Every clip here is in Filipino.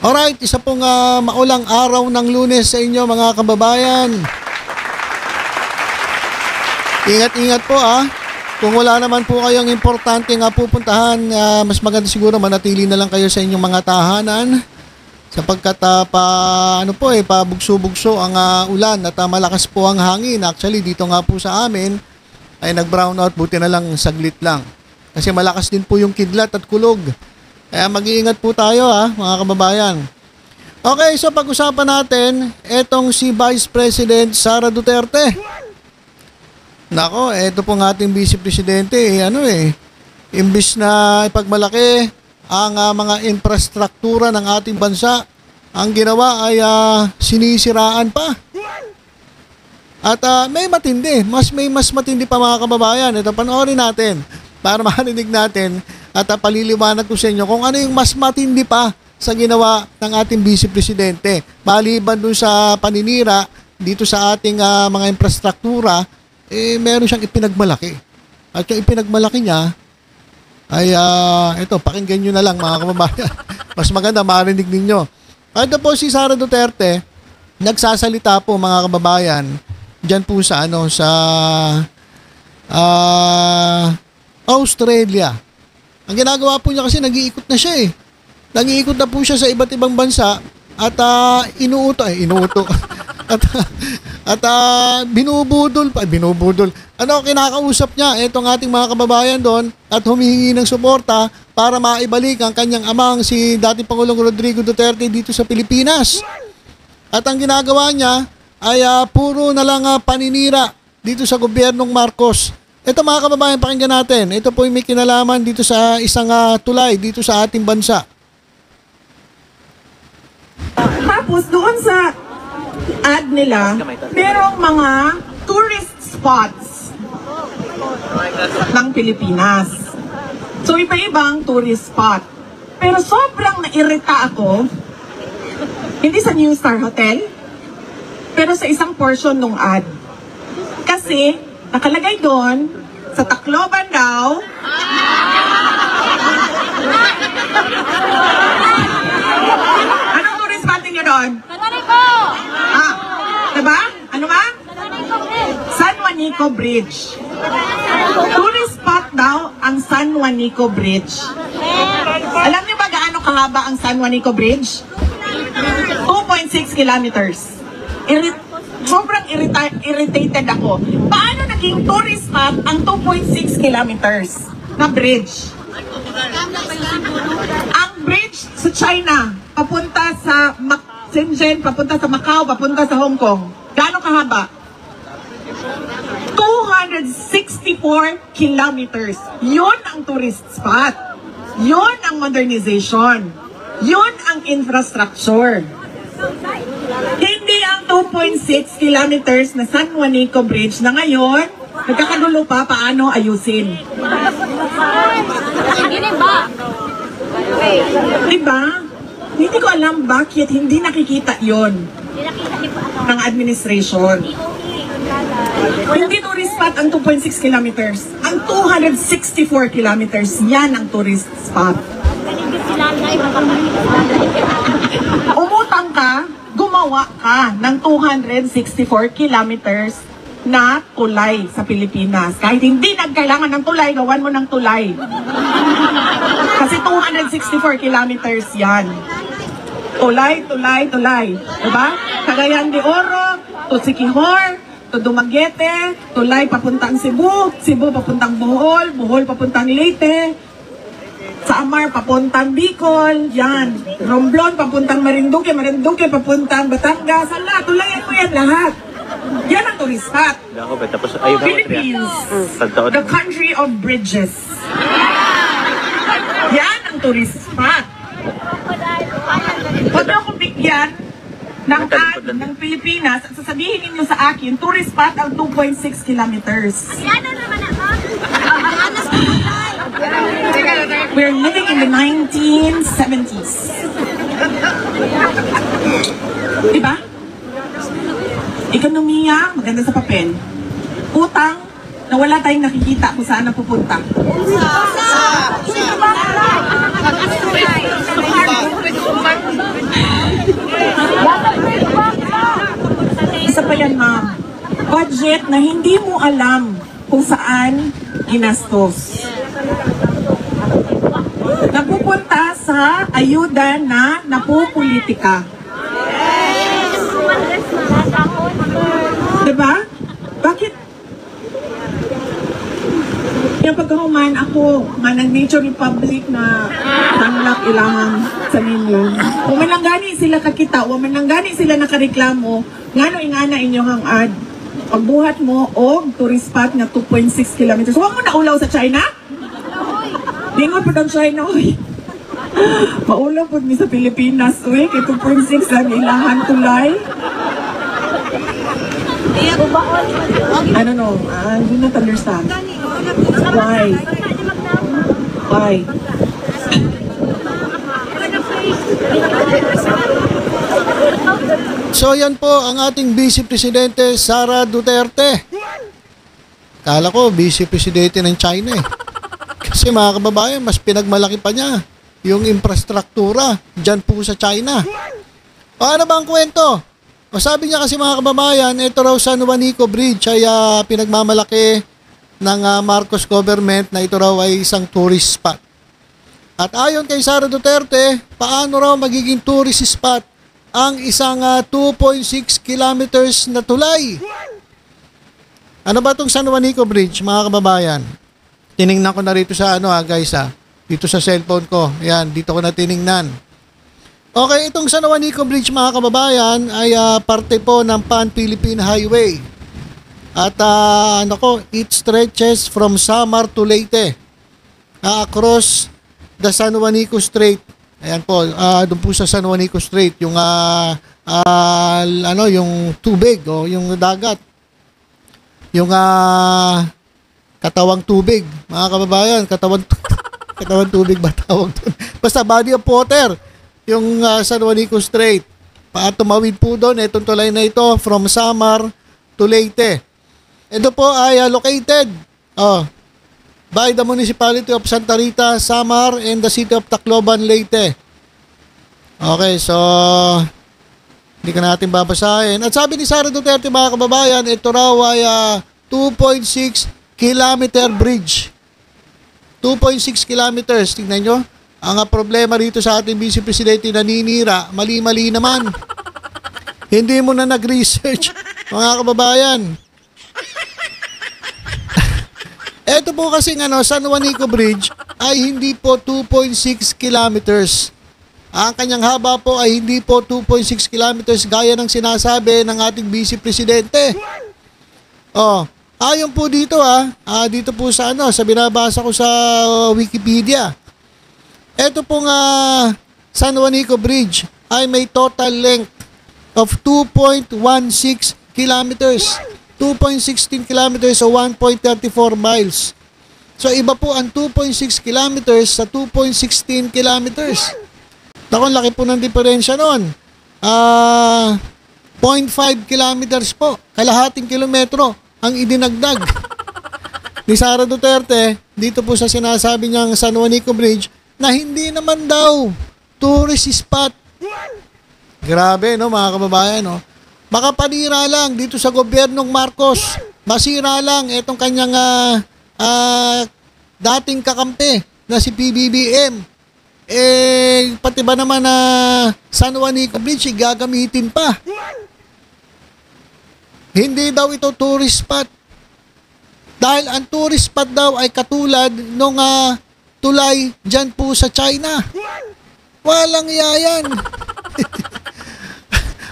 Alright, isa pong maulang araw ng Lunes sa inyo mga kababayan. Ingat-ingat po Kung wala naman po kayong importante nga pupuntahan, mas maganda siguro manatili na lang kayo sa inyong mga tahanan. Sapagkat pabugso-bugso ang ulan at malakas po ang hangin. Actually, dito nga po sa amin ay nag-brownout, buti na lang saglit lang. Kasi malakas din po yung kidlat at kulog. Kaya mag-iingat po tayo mga kababayan. Okay, so pag-usapan natin etong si Vice President Sara Duterte. Nako, eto pong ating Vice Presidente, imbis na ipagmalaki ang mga infrastruktura ng ating bansa, ang ginawa ay sinisiraan pa. At may mas matindi pa mga kababayan. Ito, panoorin natin para marinig natin at paliliwanag ko sa inyo kung ano yung mas matindi pa sa ginawa ng ating Vice Presidente. Maliban dun sa paninira dito sa ating mga infrastruktura, meron siyang ipinagmalaki. At yung ipinagmalaki niya ay pakinggan nyo na lang mga kababayan. Mas maganda marinig ninyo. Ito po si Sara Duterte, nagsasalita po mga kababayan diyan po sa Australia. Ang ginagawa po niya kasi nag-iikot na siya Nag-iikot na po siya sa iba't ibang bansa at inuuto. At binubudol. Kinakausap niya itong ating mga kababayan doon at humihingi ng suporta para maibalik ang kanyang amang si dating Pangulong Rodrigo Duterte dito sa Pilipinas. At ang ginagawa niya ay puro na lang paninira dito sa gobyernong Marcos. Ito mga kababayan, pakinggan natin. Ito po yung may kinalaman dito sa isang tulay dito sa ating bansa. Tapos doon sa ad nila, merong mga tourist spots ng Pilipinas. So iba-ibang tourist spot. Pero sobrang nairita ako, hindi sa New Star Hotel, pero sa isang portion ng ad. Kasi nakalagay doon, sa Tacloban daw, anong tourist spot niyo doon? Diba? Ano ba? San Juanico Bridge. Tourist spot daw ang San Juanico Bridge. Alam niyo ba gaano kahaba ang San Juanico Bridge? 2.6 kilometers. Sobrang irritated ako. Paano naging tourist spot ang 2.6 kilometers na bridge? Ang bridge sa China, papunta sa Shenzhen, papunta sa Macau, papunta sa Hong Kong. Gaano kahaba? 264 kilometers. Yun ang tourist spot. Yun ang modernization. Yun ang infrastructure. Hindi ang 2.6 kilometers na San Juanico Bridge na ngayon, nagkakagulo pa paano ayusin. Diba? Hindi ko alam bakit hindi nakikita yon ng administration. Hindi tourist spot ang 2.6 kilometers. Ang 264 kilometers, yan ang tourist spot. Umutang ka, gumawa ka ng 264 kilometers na tulay sa Pilipinas. Kahit hindi nagkailangan ng tulay, gawan mo ng tulay. Kasi 264 kilometers yan. Tulay. Diba? Cagayan de Oro, to Siquijor, to Dumaguete, tulay papuntang Cebu, Cebu papuntang Bohol, Bohol papuntang Leyte, sa Amar papuntang Bicol, yan. Romblon papuntang Marinduque, Marinduque papuntang Batangas, tulayan mo yan lahat. Yan ang tourist spot. Philippines, the country of bridges. Yan ang tourist spot. Huwag ako bigyan ng ad ng Pilipinas at sasabihin ninyo sa akin, tourist spot ang 2.6 kilometers. We're living in the 1970s. Diba? Ekonomiya, maganda sa papel. Utang, na wala tayong nakikita kung saan napupunta. budget na hindi mo alam kung saan ginastos. Napupunta sa ayuda na napupolitika. Diba? Bakit? Kaya pagkahuman ako, manang Nature Republic na tanglak ilangang sa ninyo. Kung man lang gani sila kakita, kung man lang gani sila nakareklamo, ngano ingana inyong hangad. Pagbuhat mo o tourist spot na 2.6 kilometers. Huwag mo na ulaw sa China? Lingon po ng China, uy. Maulaw po ni sa Pilipinas, uy. Kaya 2.6 lang ilahan tulay. I don't know. I do not understand. Why? Why? So yan po ang ating Vice Presidente Sara Duterte. Kala ko Vice Presidente ng China eh. Kasi mga kababayan, mas pinagmalaki pa niya yung infrastruktura dyan po sa China. O ano ba ang kwento? O sabi niya kasi mga kababayan, ito raw San Juanico Bridge ay pinagmamalaki ng Marcos government na ito raw ay isang tourist spot. At ayon kay Sara Duterte, paano raw magiging tourist spot ang isang 2.6 kilometers na tulay? Ano ba itong San Juanico Bridge, mga kababayan? Tiningnan ko na rito sa guys dito sa cellphone ko. Ayan, dito ko na tiningnan. Okay, itong San Juanico Bridge, mga kababayan, ay parte po ng Pan-Philippine Highway. At it stretches from Samar to Leyte across the San Juanico Strait. Ayan po, doon po sa San Juanico Strait, yung yung tubig o yung dagat. Yung katawang tubig, mga kababayan, katawang tubig ba tawag doon? Basta body of water, yung San Juanico Strait. Tumawid po doon, itong tulay na ito from Samar to Leyte. Ito po ay located by the Municipality of Santa Rita, Samar, and the City of Tacloban, Leyte. Okay, so hindi ka natin babasahin. At sabi ni Sara Duterte, mga kababayan, ito raw ay 2.6 kilometer bridge. 2.6 kilometers. Tingnan nyo. Ang problema rito sa ating Vice Presidente naninira, mali-mali naman. Hindi mo na nag-research, mga kababayan. Ito po kasi San Juanico Bridge ay hindi po 2.6 kilometers. Ang kanyang haba po ay hindi po 2.6 kilometers gaya ng sinasabi ng ating Vice Presidente. Ayon po dito dito po sa sa binabasa ko sa Wikipedia. Ito pong San Juanico Bridge ay may total length of 2.16 kilometers. 2.16 kilometers o 1.34 miles. So iba po ang 2.6 kilometers sa 2.16 kilometers. Naku, laki po ng diferensya nun. 0.5 kilometers po, kalahating kilometro ang idinagdag ni Sara Duterte dito po sa sinasabi niyang San Juanico Bridge na hindi naman daw tourist spot. Grabe, no, mga kababayan, no? Makapanira lang dito sa gobyernong Marcos. Masira lang itong kanyang dating kakampi na si PBBM. Pati ba naman San Juanico Bridge gagamitin pa? Hindi daw ito tourist spot. Dahil ang tourist spot daw ay katulad nung tulay dyan po sa China. Walang yayan.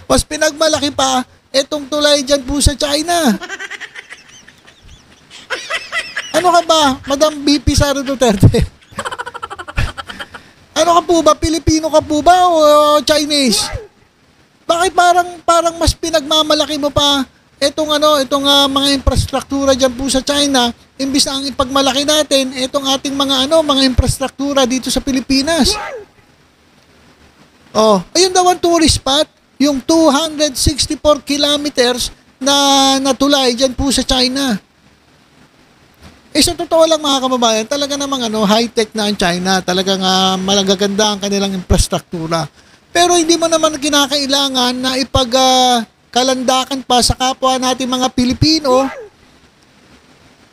Mas pinagmalaki pa itong tulay dyan po sa China. Ano ka ba, Madam BP Sara Duterte? Ano ka po ba? Pilipino ka po ba o Chinese? Bakit parang mas pinagmamalaki mo pa itong mga infrastruktura dyan po sa China imbis na ang ipagmalaki natin itong ating mga infrastruktura dito sa Pilipinas? Ayun daw ang tourist spot. Yung 264 kilometers na tulay dyan po sa China. Sa totoo lang, mga kababayan, talaga namang high-tech na ang China. Talagang malagaganda ang kanilang infrastruktura. Pero hindi mo naman kinakailangan na kalandakan pa sa kapwa natin mga Pilipino,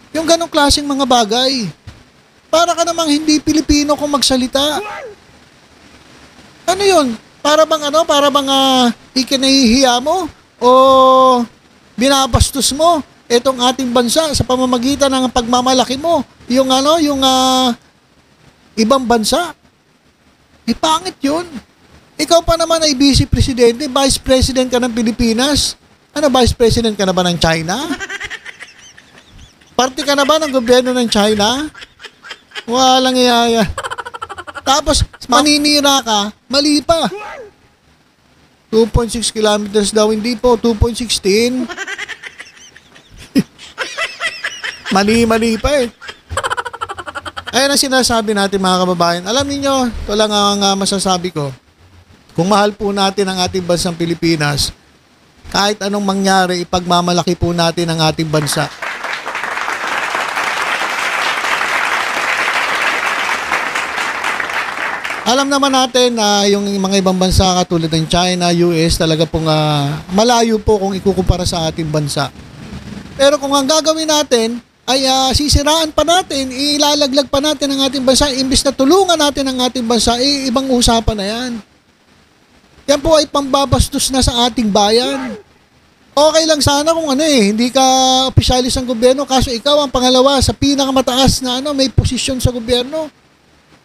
yung ganong klaseng mga bagay. Para ka namang hindi Pilipino kung magsalita. Ano yun? Para bang ikinahihiya mo o binabastos mo itong ating bansa sa pamamagitan ng pagmamalaki mo yung ibang bansa. Pangit yun. Ikaw pa naman ay vice presidente, vice president ka ng Pilipinas. Ano, vice president ka na ba ng China? Parte ka na ba ng gobyerno ng China? Walang iyaya. Tapos, maninira ka, mali pa. 2.6 kilometers daw, hindi po, 2.16. Mali pa eh. Ayan ang sinasabi natin mga kababayan. Alam niyo, ito lang ang masasabi ko. Kung mahal po natin ang ating bansang Pilipinas, kahit anong mangyari, ipagmamalaki po natin ang ating bansa. Alam naman natin na yung mga ibang bansa katulad ng China, US, talaga pong malayo po kung ikukumpara sa ating bansa. Pero kung ang gagawin natin ay sisiraan pa natin, ilalaglag pa natin ang ating bansa, imbis na tulungan natin ang ating bansa, ibang usapan na yan. Yan po ay pambabastos na sa ating bayan. Okay lang sana kung hindi ka opisyalis ng gobyerno, kaso ikaw ang pangalawa sa pinakamataas na may posisyon sa gobyerno.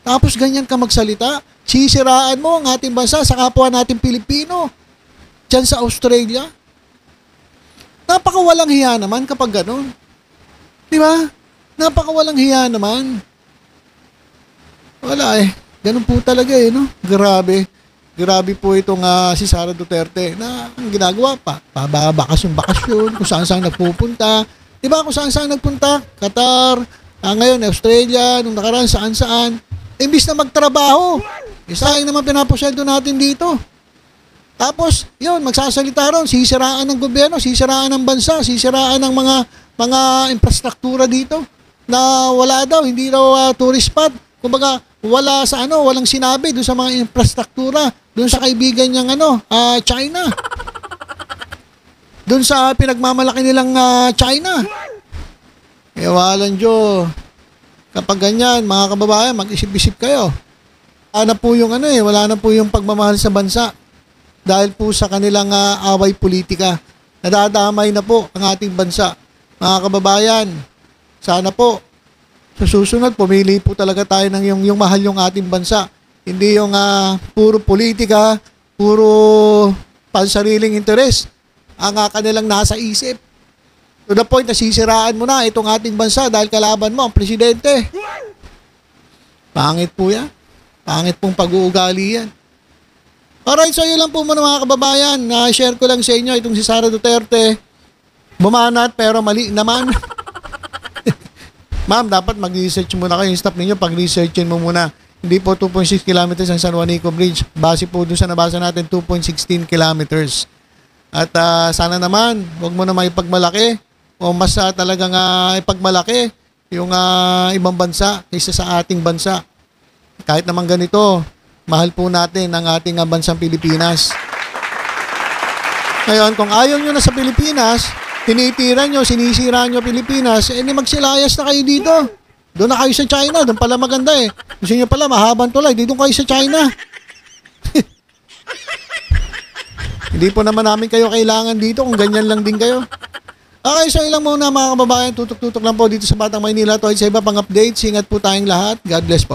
Tapos ganyan ka magsalita, sisiraan mo ang ating bansa sa kapwa nating Pilipino dyan sa Australia. Napakawalang hiya naman kapag gano'n. Di ba? Napakawalang hiya naman. Wala eh. Ganun po talaga eh, no? Grabe. Grabe po itong si Sara Duterte na ang ginagawa pa. Bakasyon, kung saan nagpupunta. Di ba? Kung saan nagpunta? Qatar, ngayon Australia, nung nakaraan saan. Imbis na magtrabaho. Sayang naman pinapasyeldo natin dito. Tapos, yun, magsasalita ron, sisiraan ng gobyerno, sisiraan ng bansa, sisiraan ng mga infrastruktura dito na wala daw, hindi daw tourist spot. Kumbaga, walang sinabi doon sa mga infrastruktura, doon sa kaibigan niyang China. Doon sa pinagmamalaki nilang China. Walang Diyo. Kapag ganyan, mga kababayan, mag-isip-isip kayo. Wala na po yung pagmamahal sa bansa. Dahil po sa kanilang away politika. Nadadamay na po ang ating bansa. Mga kababayan, sana po, sa susunod, pumili po talaga tayo ng yung mahal yung ating bansa. Hindi yung puro politika, puro pansariling interes ang kanilang nasa isip. To the point na sisiraan mo na itong ating bansa dahil kalaban mo ang presidente. Pangit po yan. Pangit pong pag-uugali yan. Alright, so yun lang po muna mga kababayan. Na-share ko lang sa inyo itong si Sara Duterte. Bumanat pero mali naman. Ma'am, dapat mag-research muna kayo. Yung staff ninyo, pag-researchin mo muna. Hindi po 2.6 kilometers ang San Juanico Bridge. Base po doon sa nabasa natin, 2.16 kilometers. At sana naman, huwag mo na maipagmalaki o mas talagang ipagmalaki yung ibang bansa kaysa sa ating bansa. Kahit naman ganito, mahal po natin ang ating bansang Pilipinas. Ngayon, kung ayaw nyo na sa Pilipinas, tinitira nyo, sinisira nyo Pilipinas, magsilayas na kayo dito. Doon na kayo sa China, doon pala maganda eh. Gusto nyo pala, mahabang tulay, dito kayo sa China. Hindi po naman namin kayo kailangan dito kung ganyan lang din kayo. Okay, so ilang muna mga kababayan, tutok-tutok lang po dito sa Batang Maynila. Sa iba pang updates, ingat po tayong lahat. God bless po.